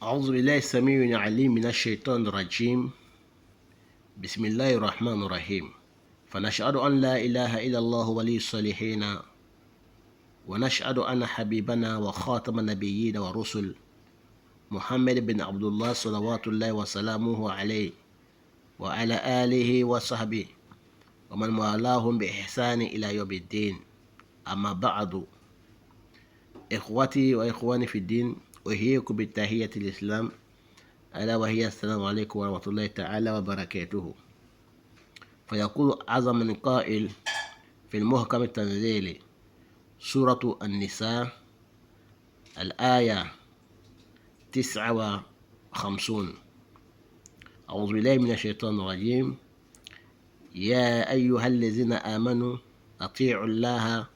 أعوذ بالله السميع العليم من الشيطان الرجيم. بسم الله الرحمن الرحيم. فنشهد أن لا إله إلا الله ولي الصالحين، ونشهد أن حبيبنا وخاتم النبيين والرسل محمد بن عبد الله صلوات الله وسلامه عليه وعلى آله وصحبه ومن والاهم بإحسان إلى يوم الدين. أما بعد، إخوتي وإخواني في الدين، أحييكم بالتحية الإسلام، ألا وهي السلام عليكم ورحمة الله تعالى وبركاته. فيقول أعظم من قائل في المحكم التنزيل سورة النساء الآية 59: أعوذ بالله من الشيطان الرجيم. يا أيها الذين آمنوا أطيعوا الله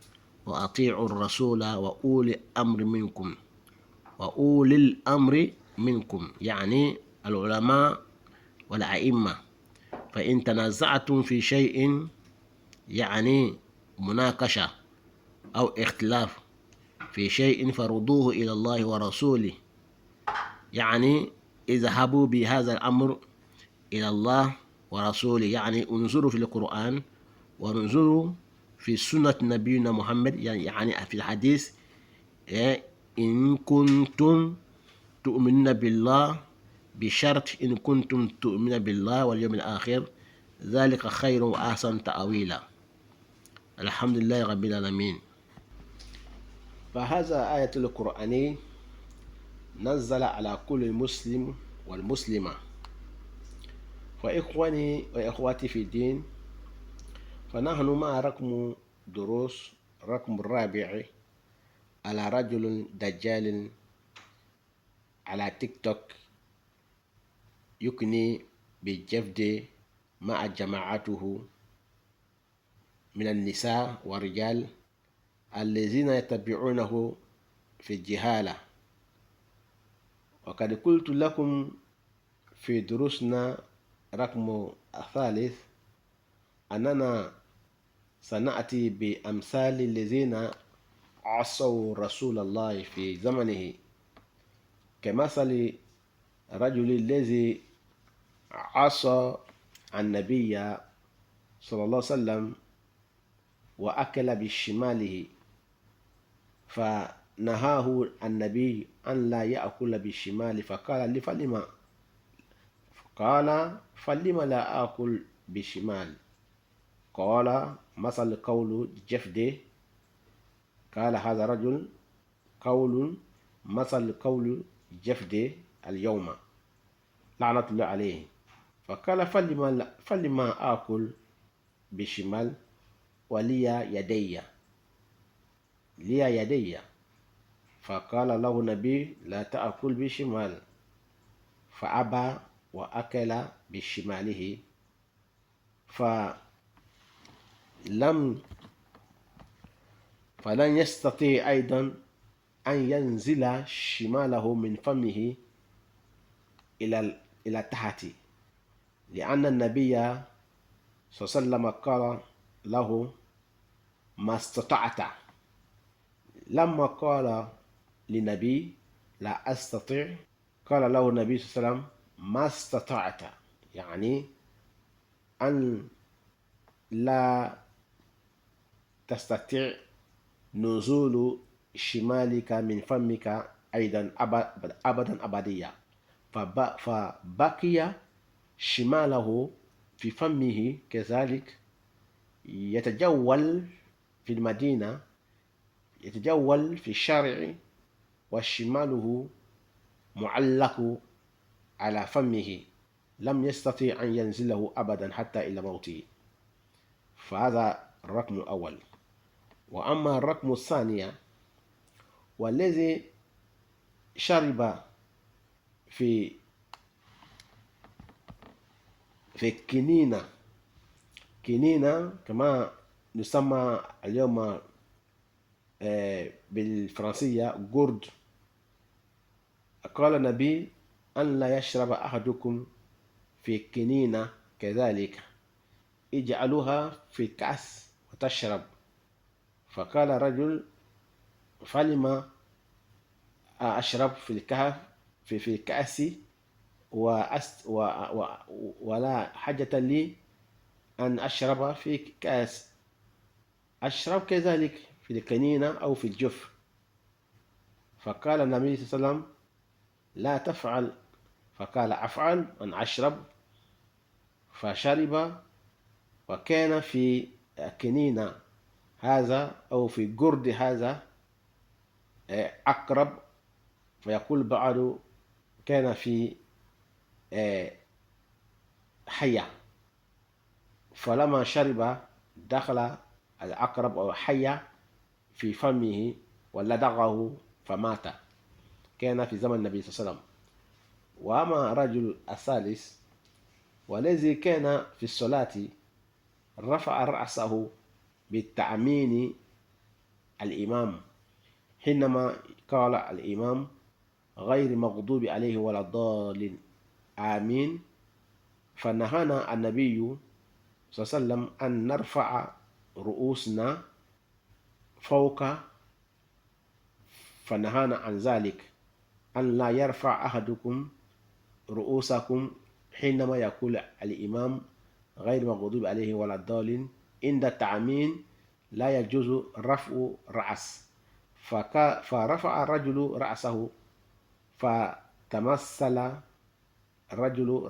وأطيعوا الرسول وأولي الأمر منكم، يعني العلماء والأئمة. فإن تنازعتم في شيء، يعني مناقشة أو اختلاف في شيء، فردوه إلى الله ورسوله، يعني اذهبوا بهذا الأمر إلى الله ورسوله، يعني انظروا في القرآن وانظروا في سنة نبينا محمد، يعني في الحديث، إن كنتم تؤمنون بالله، بشرط إن كنتم تؤمنون بالله واليوم الآخر، ذلك خير وأحسن تأويلا. الحمد لله رب العالمين. فهذا آية القرآن نزل على كل مسلم والمسلمة. فإخواني وإخواتي في الدين، فنحن مع رقم دروس رقم الرابع على رجل دجال على تيك توك يكني بالجفد مع جماعته من النساء والرجال الذين يتبعونه في الجهالة. وقد قلت لكم في دروسنا رقم الثالث أننا سنأتي بأمثال الذين عصوا رسول الله في زمنه، كمثل رجل الذي عصى النبي صلى الله عليه وسلم وأكل بشماله، فنهاه النبي أن لا يأكل بالشمال، فقال فلما؟ قال فلما لا آكل بالشمال؟ قال مثل قول جفده. قال هذا رجل قول مثل قول جفده اليوم لعنة الله عليه. فقال فلما آكل بالشمال ولي يدي. فقال له النبي لا تأكل بالشمال، فأبى وأكل بشماله، فلن يستطيع أيضا أن ينزل شماله من فمه إلى تحت، لأن النبي صلى الله عليه وسلم قال له ما استطعت. لما قال للنبي لا أستطيع، قال له النبي صلى الله عليه وسلم ما استطعت، يعني أن لا تستطيع نزول شمالك من فمك أيضا أبدا أبديا. فبقي شماله في فمه كذلك، يتجول في المدينة، يتجول في الشارع، وشماله معلق على فمه، لم يستطيع أن ينزله أبدا حتى إلى موته. فهذا الرقم الأول. وأما الرقم الثاني، والذي شرب في كنينة كما نسمى اليوم بالفرنسية جورد. قال النبي أن لا يشرب أحدكم في كنينة كذلك، اجعلوها في كأس وتشرب. فقال رجل فلما أشرب في الكهف في كأسي ولا حاجة لي أن أشرب في كأس، أشرب كذلك في القنينة أو في الجف. فقال النبي صلى الله عليه وسلم لا تفعل، فقال أفعل أن أشرب، فشرب. وكان في كنينة هذا أو في جرد هذا أقرب، فيقول بعض كان في حية، فلما شرب دخل العقرب أو حية في فمه ولدغه فمات. كان في زمن النبي صلى الله عليه وسلم. وأما رجل الثالث والذي كان في الصلاة رفع رأسه بالتأمين الإمام حينما قال الإمام غير مغضوب عليه ولا الضالين آمين، فنهانا النبي صلى الله عليه وسلم أن نرفع رؤوسنا فوق، فنهانا عن ذلك، أن لا يرفع أحدكم رؤوسكم حينما يقول الإمام غير مغضوب عليه ولا الضالين. عند التأمين لا يجوز رفع رأس، فرفع الرجل رأسه، فتمثل الرجل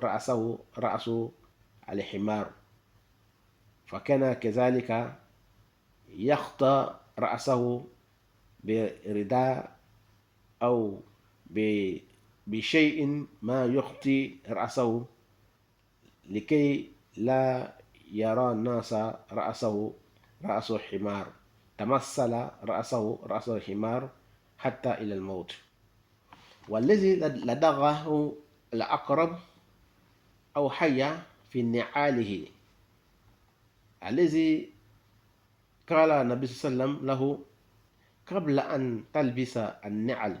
رأس الحمار، فكان كذلك يخطى رأسه برداء أو بشيء ما يخطي رأسه لكي لا يرى الناس رأس حمار، تمثل رأس الحمار حتى إلى الموت. والذي لدغه العقرب أو حية في نعاله، الذي قال النبي صلى الله عليه وسلم له قبل أن تلبس النعل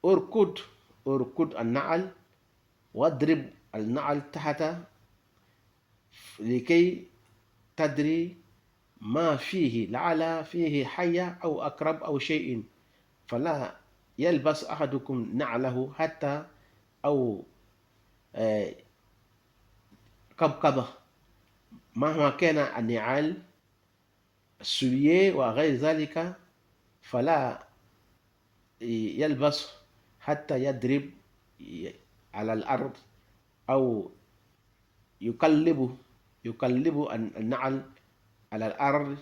اركض النعل واضرب النعل تحت لكي تدري ما فيه، لعل فيه حية أو أقرب أو شيء، فلا يلبس أحدكم نعله حتى أو قبقبة مهما كان النعال سورية وغير ذلك، فلا يلبس حتى يضرب على الأرض أو يقلب النعل على الأرض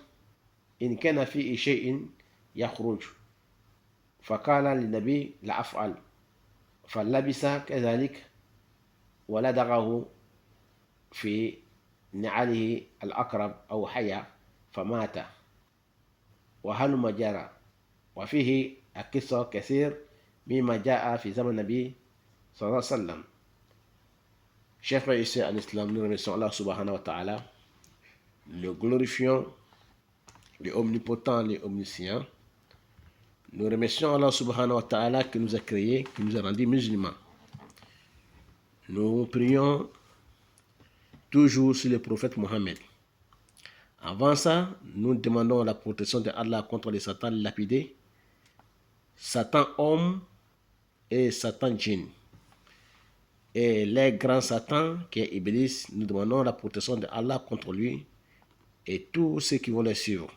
إن كان فيه شيء يخرج. فقال للنبي لا أفعل، فلبس كذلك ولدغه في نعله الأقرب أو حية فمات. وهلم جرى. وفيه قصة كثير مما جاء في زمن النبي صلى الله عليه وسلم. Chers frères et sœurs en islam, nous remercions Allah subhanahu wa ta'ala, le glorifions, le omnipotent, le omniscient. Nous remercions Allah subhanahu wa ta'ala qui nous a créés, qui nous a rendus musulmans. Nous prions toujours sur le prophète Mohammed. Avant ça, nous demandons la protection de Allah contre les Satan lapidés, Satan homme et Satan djinn. Et les grands Satan, qui est Iblis, nous demandons la protection de Allah contre lui et tous ceux qui vont le suivre.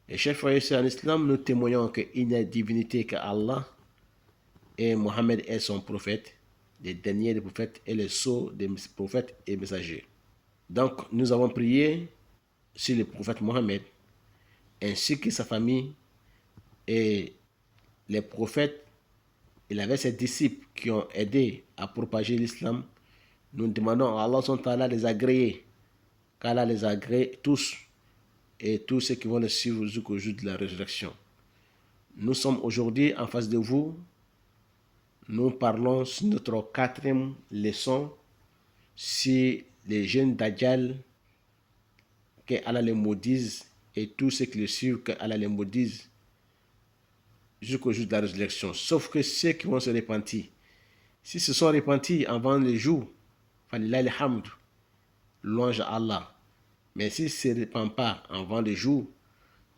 Et chers frères et sœurs en islam, nous témoignons qu'il n'y a divinité qu'Allah et Mohammed est son prophète, le dernier des prophètes et le sceau des prophètes et messagers. Donc, nous avons prié sur le prophète Mohammed ainsi que sa famille et les prophètes. Il avait ses disciples qui ont aidé à propager l'islam. Nous demandons à Allah SWT les agréer, qu'Allah les agrée tous et tous ceux qui vont les suivre jusqu'au jour de la résurrection. Nous sommes aujourd'hui en face de vous. Nous parlons sur notre 4e leçon sur les jeunes Dajjal, que Allah les maudisse et tous ceux qui les suivent, que Allah les maudisse jusqu'au jour de la résurrection, sauf que ceux qui vont se repentir. Si se sont repentis avant le jour, falillah alhamd, louange à Allah. Mais s'ils ne se repentent pas avant le jour,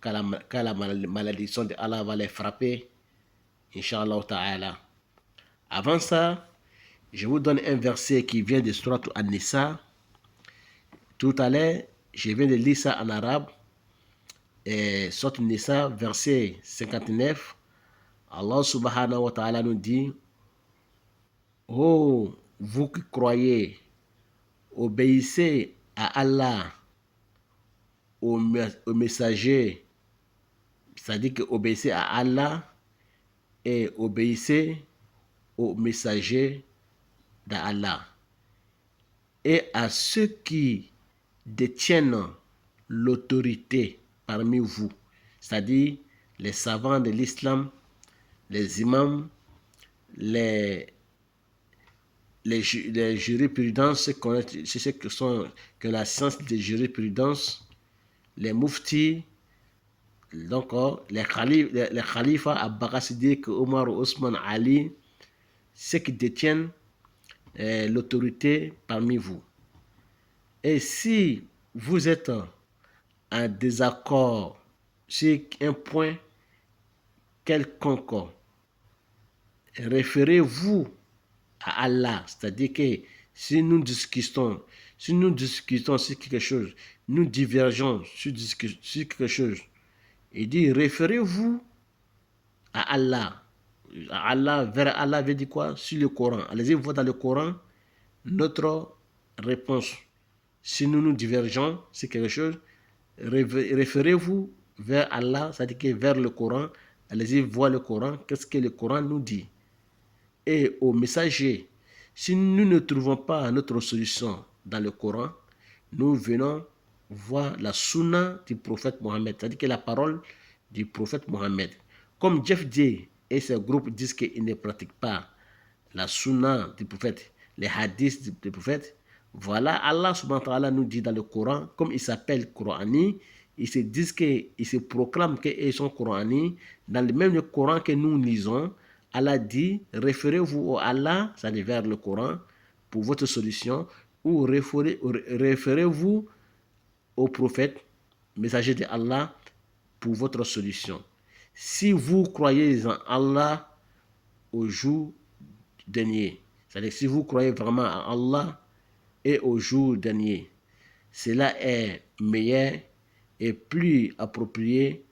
quand la malédiction de Allah va les frapper, Inch'Allah ta'ala, Avant ça, je vous donne un verset qui vient de Surat An-Nisa. Tout à l'heure, je viens de lire ça en arabe. Surat An-Nisa, verset 59. Allah subhanahu wa ta'ala nous dit: oh, vous qui croyez, obéissez à Allah, au messager, c'est-à-dire que obéissez à Allah et obéissez au messager d'Allah et à ceux qui détiennent l'autorité parmi vous, c'est-à-dire les savants de l'islam, les imams, les jurisprudences, c'est ce que sont que la science de jurisprudence, les muftis, donc les khalifas, Abubakar Siddiq, Omar, Ousmane, Ali, ceux qui détiennent l'autorité parmi vous. Et si vous êtes en désaccord sur un point quelconque, référez-vous à Allah. C'est-à-dire que si nous discutons sur quelque chose, nous divergeons sur quelque chose, il dit référez-vous à Allah. Allah, vers Allah veut dire quoi? Sur le Coran. Allez-y voir dans le Coran notre réponse. Si nous nous divergeons sur quelque chose, référez-vous vers Allah, c'est-à-dire que vers le Coran. Allez-y voir le Coran. Qu'est-ce que le Coran nous dit? Et au messager, si nous ne trouvons pas notre solution dans le Coran, nous venons voir la sunna du prophète Mohammed, c'est-à-dire que la parole du prophète Mohammed. Comme Jeff Day et ses groupes disent qu'ils ne pratiquent pas la sunna du prophète, les hadiths du prophète, voilà, Allah subhanahu wa ta'ala nous dit dans le Coran, comme il s'appelle Corani, ils se disent qu'ils se proclament qu'ils sont Corani, dans le même Coran que nous lisons, Allah dit, référez-vous à Allah, c'est-à-dire vers le Coran, pour votre solution, ou référez-vous au prophète, messager de Allah, pour votre solution. Si vous croyez en Allah au jour dernier, c'est-à-dire si vous croyez vraiment en Allah et au jour dernier, cela est meilleur et plus approprié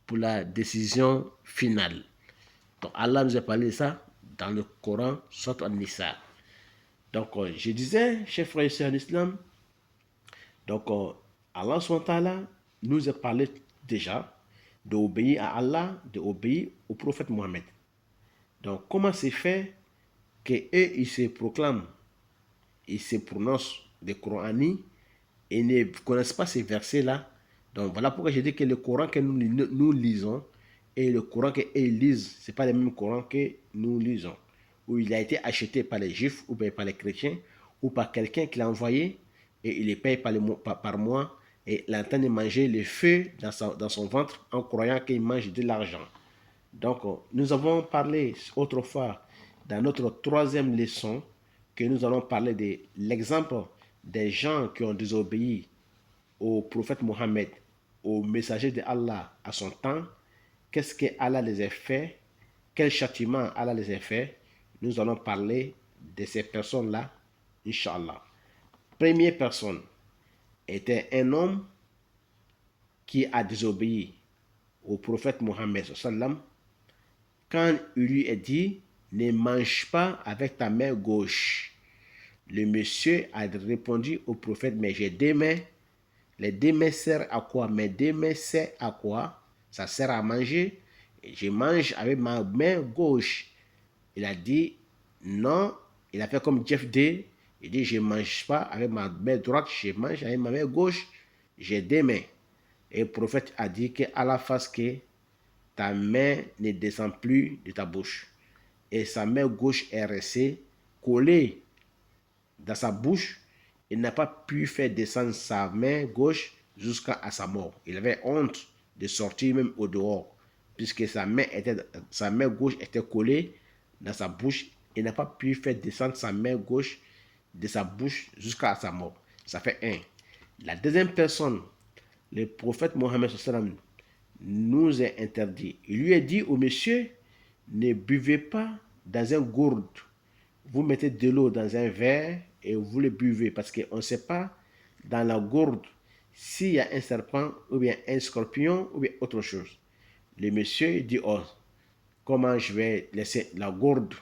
pour la décision finale. Donc Allah nous a parlé de ça dans le Coran, Surat An-Nisa. Donc je disais, chers frères et sœurs en islam, donc Allah SWT nous a parlé déjà d'obéir à Allah, d'obéir au prophète Mohammed. Donc comment c'est fait qu'eux, ils se proclament, ils se prononcent des Coraniques et ne connaissent pas ces versets-là. Donc voilà pourquoi je dis que le Coran que nous lisons et le Coran qu'ils lisent, ce n'est pas le même Coran que nous lisons. Où il a été acheté par les Juifs ou bien par les chrétiens ou par quelqu'un qui l'a envoyé et il les paye par mois et il entend de manger le feu dans son ventre en croyant qu'il mange de l'argent. Donc nous avons parlé autrefois dans notre troisième leçon que nous allons parler de l'exemple des gens qui ont désobéi au prophète Mohammed, au messager de Allah à son temps. Qu'est-ce que Allah les a fait? Quel châtiment Allah les a fait? Nous allons parler de ces personnes-là, Inch'Allah. Première personne était un homme qui a désobéi au prophète Mohammed sallam quand il lui est dit ne mange pas avec ta main gauche. Le monsieur a répondu au prophète, mais j'ai deux mains. Les deux mains servent à quoi? Mes deux mains servent à quoi? Ça sert à manger. Je mange avec ma main gauche. Il a dit non. Il a fait comme Jeff Day. Il dit je ne mange pas avec ma main droite, je mange avec ma main gauche. J'ai deux mains. Et le prophète a dit qu'à la face que ta main ne descend plus de ta bouche. Et sa main gauche est restée collée dans sa bouche. Il n'a pas pu faire descendre sa main gauche jusqu'à sa mort. Il avait honte de sortir même au dehors, puisque sa main gauche était collée dans sa bouche. Il n'a pas pu faire descendre sa main gauche de sa bouche jusqu'à sa mort. Ça fait un. La deuxième personne, le prophète Mohammed nous a interdit. Il lui a dit au monsieur, ne buvez pas dans un gourde, vous mettez de l'eau dans un verre et vous le buvez parce qu'on ne sait pas dans la gourde s'il y a un serpent ou bien un scorpion ou bien autre chose. Le monsieur dit, oh, comment je vais laisser la gourde,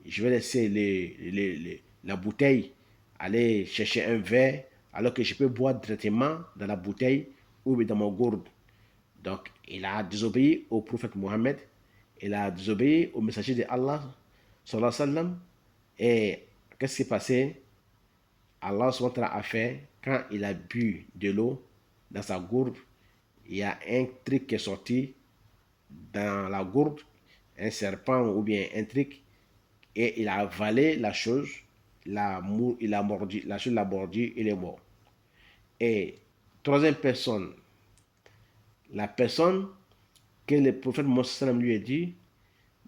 je vais laisser la bouteille aller chercher un verre alors que je peux boire directement dans la bouteille ou bien dans mon gourde. Donc, il a désobéi au prophète Mohammed, il a désobéi au messager de Allah, sallallahu alayhi wa sallam. Et qu'est-ce qui s'est passé? Allah a fait, quand il a bu de l'eau dans sa gourde, il y a un truc qui est sorti dans la gourde, un serpent ou bien un truc, et il a avalé la chose, il a mordu, la chose l'a mordu, il est mort. Et troisième personne, la personne que le prophète Mohammed lui a dit,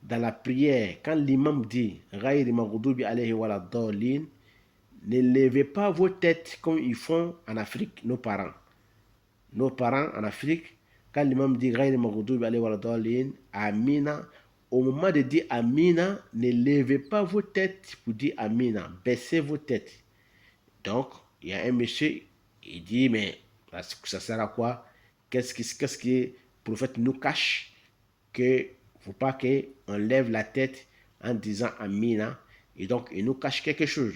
dans la prière, quand l'imam dit ne levez pas vos têtes comme ils font en Afrique, nos parents. Nos parents en Afrique, quand l'imam dit Amina, au moment de dire Amina, ne levez pas vos têtes pour dire Amina, baissez vos têtes. Donc, il y a un monsieur, il dit, mais ça sert à quoi? Qu'est-ce que le prophète nous cache? Que il ne faut pas qu'on lève la tête en disant Amina, et donc il nous cache quelque chose.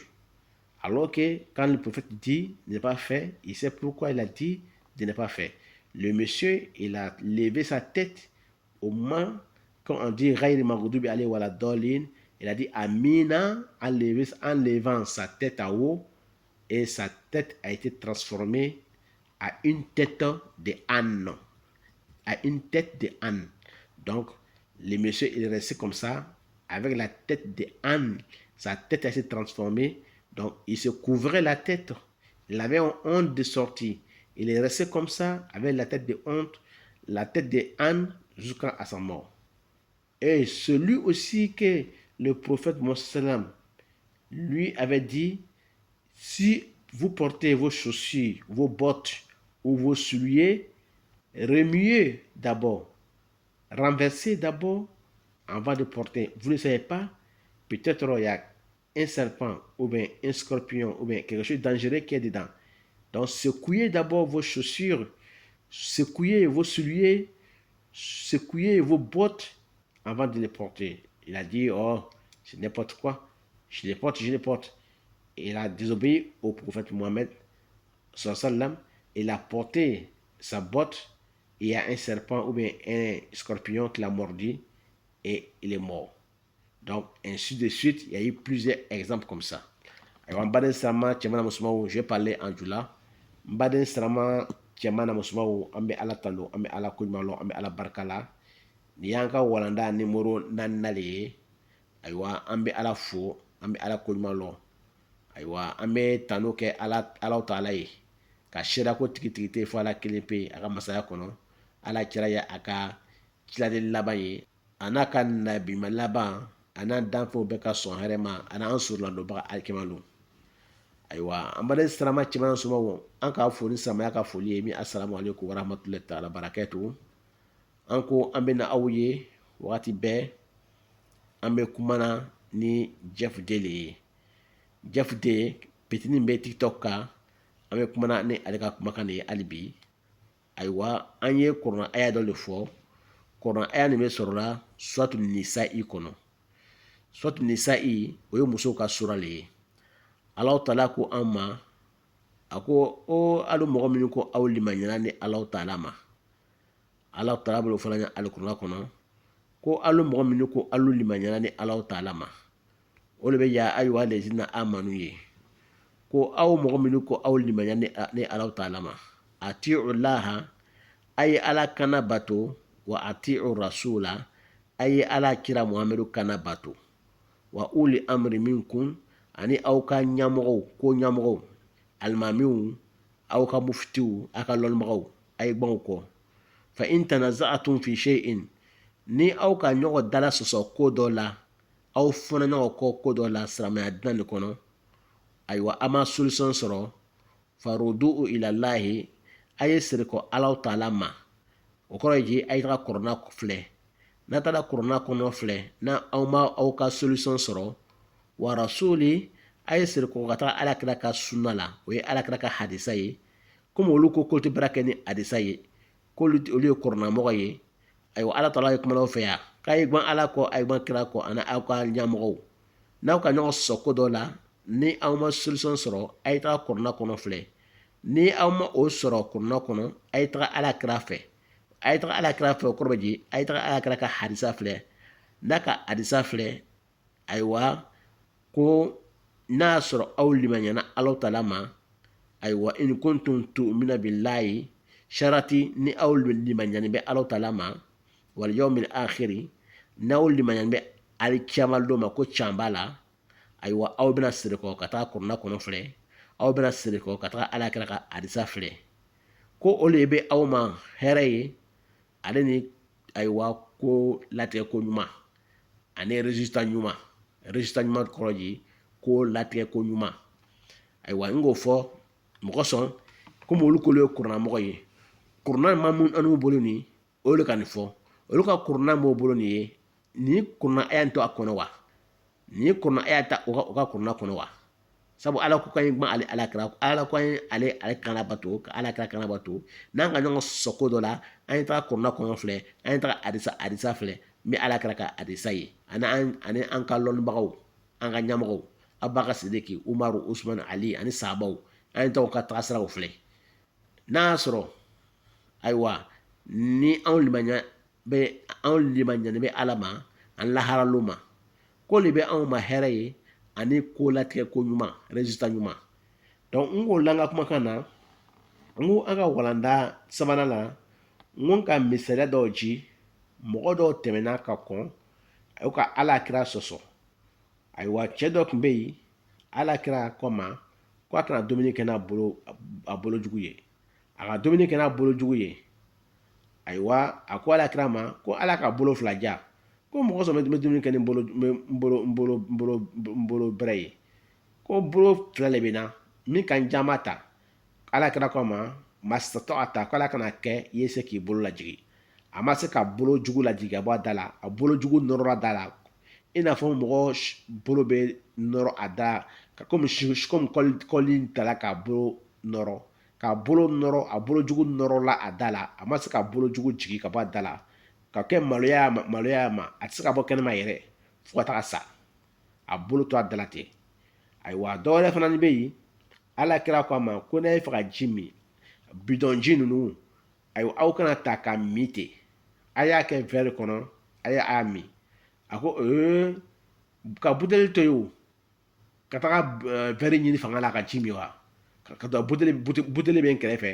Alors que quand le prophète dit de ne pas faire, il sait pourquoi il a dit de ne pas faire. Le monsieur, il a levé sa tête au moment quand on dit Ghayri Maghdubi alayhi wa dolin, il a dit Amina en levant sa tête à haut, et sa tête a été transformée à une tête de âne. À une tête de âne. Donc, le monsieur, il est resté comme ça, avec la tête de âne. Sa tête a été transformée. Donc, il se couvrait la tête. Il avait une honte de sortie. Il est resté comme ça, avec la tête de honte, la tête de âne, jusqu'à sa mort. Et celui aussi que le prophète Mohammed lui avait dit, si vous portez vos chaussures, vos bottes ou vos souliers, remuez d'abord, renversez d'abord avant de porter. Vous ne savez pas, peut-être il y a un serpent ou bien un scorpion ou bien quelque chose de dangereux qui est dedans. Donc secouez d'abord vos chaussures, secouez vos souliers, secouez vos bottes avant de les porter. Il a dit, oh, c'est n'importe quoi, je les porte, je les porte. Et il a désobéi au prophète Mohammed, sallam. Il a porté sa botte, et il y a un serpent ou bien un scorpion qui l'a mordu et il est mort. Donc, ainsi de suite, il y a eu plusieurs exemples comme ça. Alors, Mbaden Sama, Tchemana Mousmaou, je parlais en Jula. Mbaden Sama, Tchemana Mousmaou, Ambe Ala Talo, Ambe Ala Koumalo, Ambe Ala Barkala. Niyanka Walanda numéro Nanale, Aywa, Ambe Ala Fo, Ambe Ala Koumalo. Aywa, Ambe Tano ke Ala Ta'ala ye. Ka sera ko tigi te fo Ala kelen pe a ka masaya kɔnɔ. Ala kira ya a ka kiladen laban ye. A n'a ka nabima laban, a n'a danfɛnw bɛɛ ka sɔn hɛrɛ ma, a n'an suruladonbaga alikɛmalu. Ayiwa, an baden sirama cɛman sumaw, an ka foli samaya ka foli ye min assalamu alaikum warahmatullahi ta'ala barakatuhu. An ko an bɛna aw ye wagati bɛɛ, an bɛ kumana ni Jeff Dele ye. Jeff Dele petinin bɛ TikTok kan, an bɛ kumana ni ale ka kumakan de ye hali bi. Ayiwa, an ye kɔrɔna aya dɔ de fɔ. Kɔrɔna aya nin bɛ sɔrɔ la Suratu Nisa'i kɔnɔ. Suratu Nisa'i, o ye musow ka sura le ye. Allah Ta'ala ko an ma, a ko o alu mɔgɔ minnu ko aw limaniya ni Allah Ta'ala ma. Allah Ta'ala bolo fana ɲɛ alikɔrɔna kɔnɔ ko alu mɔgɔ minnu ko alu limaniya ni Allah Ta'ala ma. O de bɛ ya ayiwa lezina amanu ye. Ko aw mɔgɔ minnu ko aw limaniya ni Allah Ta'ala ma. Ati'u Laha, aye ala kana bato, wa ati'u rasula, aye ala kira Muhammadu kana bato. Wa uli amri minkum, ani aw ka ɲamɔgɔw, ko ɲamɔgɔw, alimamiw, aw ka muftiw, aw ka lɔnnibagaw, aye gbanw kɔ. Fa in tanaza'atum fi shay'in, ni aw ka ɲɔgɔn dala sɔsɔ ko dɔ la, aw fɔnɔ ɲɔgɔn kɔ ko dɔ la silamɛya diinɛ de kɔnɔ, ayiwa a ma solution sɔrɔ, farudu'u ilallahi, a ye segin kɔ Ala Ta'ala ma. O kɔrɔ ye a ye taga kɔrɔna filɛ, n'a taara kuranna kɔnɔ filɛ na aw ma aw ka solution sɔrɔ wa rasuli a ye siri ko ka taga alakira ka sunna la o ye alakira ka hadisa ye komi olu ko k'olu tɛ baara kɛ ni hadisa ye k'olu ye kuranamɔgɔ ye ayiwa ala taala ye kumana aw fɛ yan k'a ye gban ala kɔ a ye gban kira kɔ ani aw ka ɲɛmɔgɔw n'aw ka ɲɔgɔn sɔsɔ ko dɔ la ni aw ma solution sɔrɔ a ye taga kuranna kɔnɔ filɛ ni aw ma o sɔrɔ kuranna kɔnɔ a ye taga alakira fɛ a ye taga alakira fɛ o kɔrɔ bɛ di a ye taga alakira ka hadisa filɛ n'a ka hadisa filɛ ayiwa ko n'a y'a sɔrɔ aw limaniɲana ala taala ma ayiwa in kuntum tu'mina billahi sharati ni aw limaniɲani bɛ ala taala ma wal yawmil akhiri n'aw limaniɲani bɛ alikiyama don ma ko can b'a la ayiwa aw bɛna siri kɔ ka taa kuranna kɔnɔ filɛ aw bɛna siri kɔ ka taga alakira ka hadisa filɛ ko o de bɛ aw ma hɛrɛ ye ale ni ayiwa ko latigɛ ko ɲuman ani résultat ɲuman kɔrɔ ye ko latigɛ ko ɲuman ayiwa n k'o fɔ mɔgɔ sɔn komi olu k'olu ye kuranamɔgɔ ye kuranna ma mun an'u bolo nin olu ka nin fɔ olu ka kuranna m'o bolo nin ye nin kuranna aya to a kɔnɔ wa nin kuranna aya ta o ka kuranna kɔnɔ wa sabu ala ko kan gban ale alakira ala ko ale kana bato ka alakira kana bato n'an ka ɲɔgɔn sɔko dɔ la an ye taga kuranna kɔnɔ filɛ an ye taga hadisa filɛ min alakira ka hadisa ye ani an ka lɔnnibagaw an ka ɲɛmɔgɔw abaka sidiki umaru usman ali ani sahabaw an ye taga ka taga siraw filɛ n'a y'a sɔrɔ ayiwa ni anw limaniɲani bɛ ala ma an laharalo ma ko de bɛ anw ma hɛrɛ ye ani ko latigɛ ko ɲuman résultat ɲuman donc n k'o la n ka kumakan na n ko an ka walanda sabanan la n ko ka misaliya dɔw ci mɔgɔ dɔw tɛmɛna ka kɔn ayiwa ka alakira sɔsɔ ayiwa cɛ dɔ tun bɛ yen alakira kɔ ma ko a kana dumuni kɛ n'a bolo jugu ye a ka dumuni kɛ n'a bolo jugu ye ayiwa a ko alakira ma ko ala ka bolo fila ja ko mɔgɔ sɔrɔ bɛ dumuni kɛ ni bolo bɛrɛ ye ko bolo fila de bɛ na min ka jama ta alakira ko ma masatɔ a ta ko ala kana kɛ i ye se k'i bolo lajigi a ma se ka bolo jugu lajigi ka bɔ a da la a bolo jugu nɔrɔla da la i n'a fɔ mɔgɔ bolo bɛ nɔrɔ a da komi kɔli tala k'a bolo nɔrɔ k'a bolo nɔrɔ a bolo jugu nɔrɔla a da la a ma se ka bolo jugu jigi ka bɔ a da la ka kɛ maloya ma a tɛ se ka bɔ kɛnɛma yɛrɛ fo ka taga sa a bolo to a da la ten ayiwa dɔwɛrɛ fana bɛ yen alakira ko a ma ko n'a ye fɛ ka ji min bidɔn ji ninnu ayiwa aw kana ta ka min ten a y'a kɛ verre kɔnɔ a y'a min a ko ka buteli to yen o ka taga verre ɲini fanga la ka ji min wa ka taa buteli bɛ n kɛrɛfɛ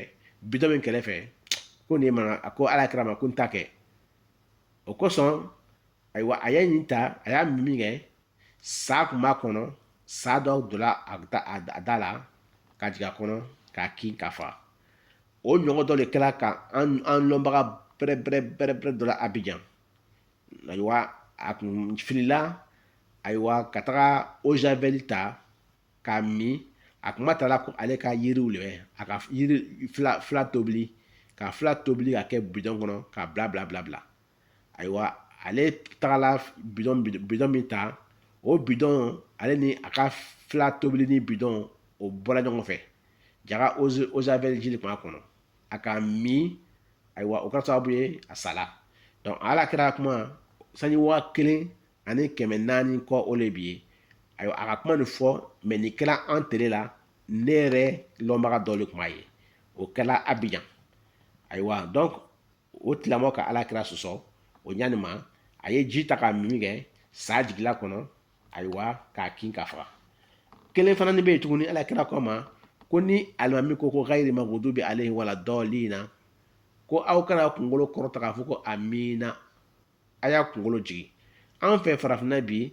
bidɔn bɛ n kɛrɛfɛ ko nin mana a ko alakira ma ko n ta kɛ o kosɔn ayiwa a ye nin ta a y'a min kɛ sa kun b'a kɔnɔ sa dɔ donna a da la ka jigin a kɔnɔ k'a kin ka fa o ɲɔgɔn dɔ de kɛra ka an lɔnbaga bɛrɛ dɔ la Abijan ayiwa a kun filila ayiwa ka taga ozaveli ta k'a min a kuma taara ko ale ka yiriw le a ka yiri fila tobili ka fila tobili ka kɛ bidɔn kɔnɔ ka bila ayiwa ale tagala bidɔn min ta o bidɔn ale ni a ka fila tobili ni bidɔn o bɔra ɲɔgɔn fɛ jaga ozaveli ji de tun b'a kɔnɔ a ka min ayiwa o kɛra sababu ye a sala donc ala kɛra kuma sanji 1400 kɔ o le bi ye ayiwa a ka kuma nin fɔ mɛ nin kɛra an tele la ne yɛrɛ lɔnbaga dɔ le tun b'a ye o kɛra Abijan ayiwa donc o tilamɔ ka alakira sɔsɔ o ɲani ma a ye ji ta ka min kɛ sa jigila kɔnɔ ayiwa k'a kin ka faga kelen fana ni bɛ yen tuguni alakira ko ma ko ni alimami ko gayiri maghdubi alayhi wala dɔlina ko aw kana kunkolo kɔrɔta k'a fɔ ko amina a y'a kunkolo jigi an fɛ farafinna bi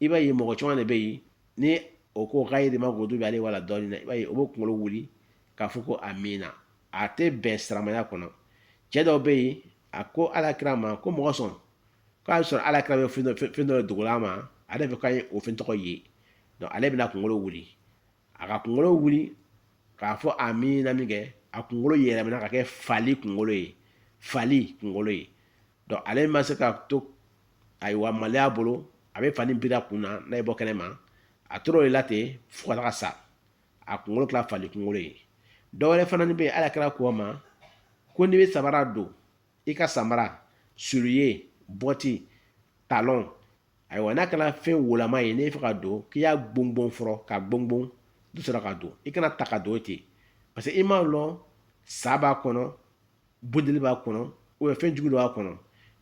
i b'a ye mɔgɔ caman de bɛ yen ni o ko gayiri maghdubi alayhi wala dɔlina i b'a ye o bɛ kunkolo wuli k'a fɔ ko amina a tɛ bɛn siramaya kɔnɔ cɛ dɔw bɛ yen a ko alakira ma ko mɔgɔ sɔn k'a sɔrɔ alakira bɛ fɛn dɔ dogol'a ma ale fɛ k'a ye o fɛn tɔgɔ ye donc ale bɛna kunkolo wuli a ka kunkolo wuli k'a fɔ amina min kɛ a kunkolo yɛlɛmana ka kɛ fali kunkolo ye donc ale ma se ka to ayiwa maloya bolo a bɛ fani biri a kun na n'a ye bɔ kɛnɛ ma a tora o la ten fo ka taga sa a kunkolo tila fali kunkolo ye dɔwɛrɛ fana ni bɛ yen ala kɛra ko ma ko n'i bɛ samara don i ka samara suriye bɔti talon ayiwa n'a kɛra fɛn wolama ye n'e fɛ ka don k'i y'a gbongbon fɔlɔ ka gbongbon du sɔrɔ ka don i kana ta ka don ten parce que i m'a lɔn sa b'a kɔnɔ bondeli b'a kɔnɔ fɛn jugu dɔ b'a kɔnɔ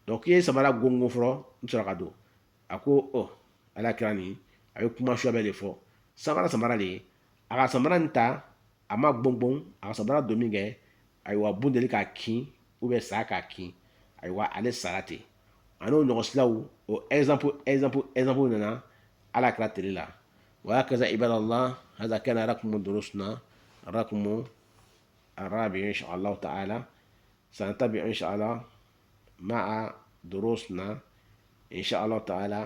donc i ye samara gbongbon fɔlɔ du sɔrɔ ka don a ko ala kɛra nin a bɛ kuma suya bɛɛ de fɔ samara de a ka samara nin ta a ma gbongbon a ka samara don min kɛ ayiwa bondeli k'a kin sa k'a kin ayiwa ale sara ten a n'o ɲɔgɔn silaw o exemple nana ala kɛra tele la وهكذا عباد الله هذا كان رقم دروسنا رقم الرابع إن شاء الله تعالى سنتابع إن شاء الله مع دروسنا إن شاء الله تعالى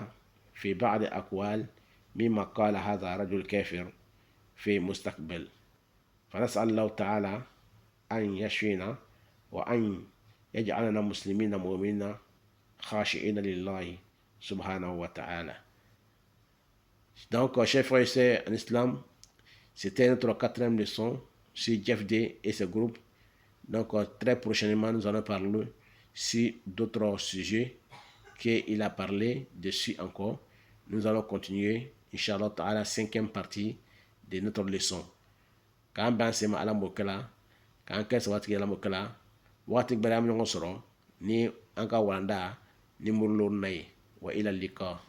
في بعض أقوال مما قال هذا رجل كافر في مستقبل فنسأل الله تعالى أن يشفينا وأن يجعلنا مسلمين مؤمنين خاشعين لله سبحانه وتعالى. Donc, chers frères et sœurs en islam, c'était notre 4e leçon sur Jeff Day et ses groupes. Donc, très prochainement, nous allons parler sur d'autres sujets qu'il a parlé dessus encore. Nous allons continuer, Inch'Allah Ta'ala, 5e partie de notre leçon. Quand ben sema ala mokala, quand kesa watiki ala mokala, watik bari am nyongo soro, ni anka wanda, ni murlo nai, wa ila lika.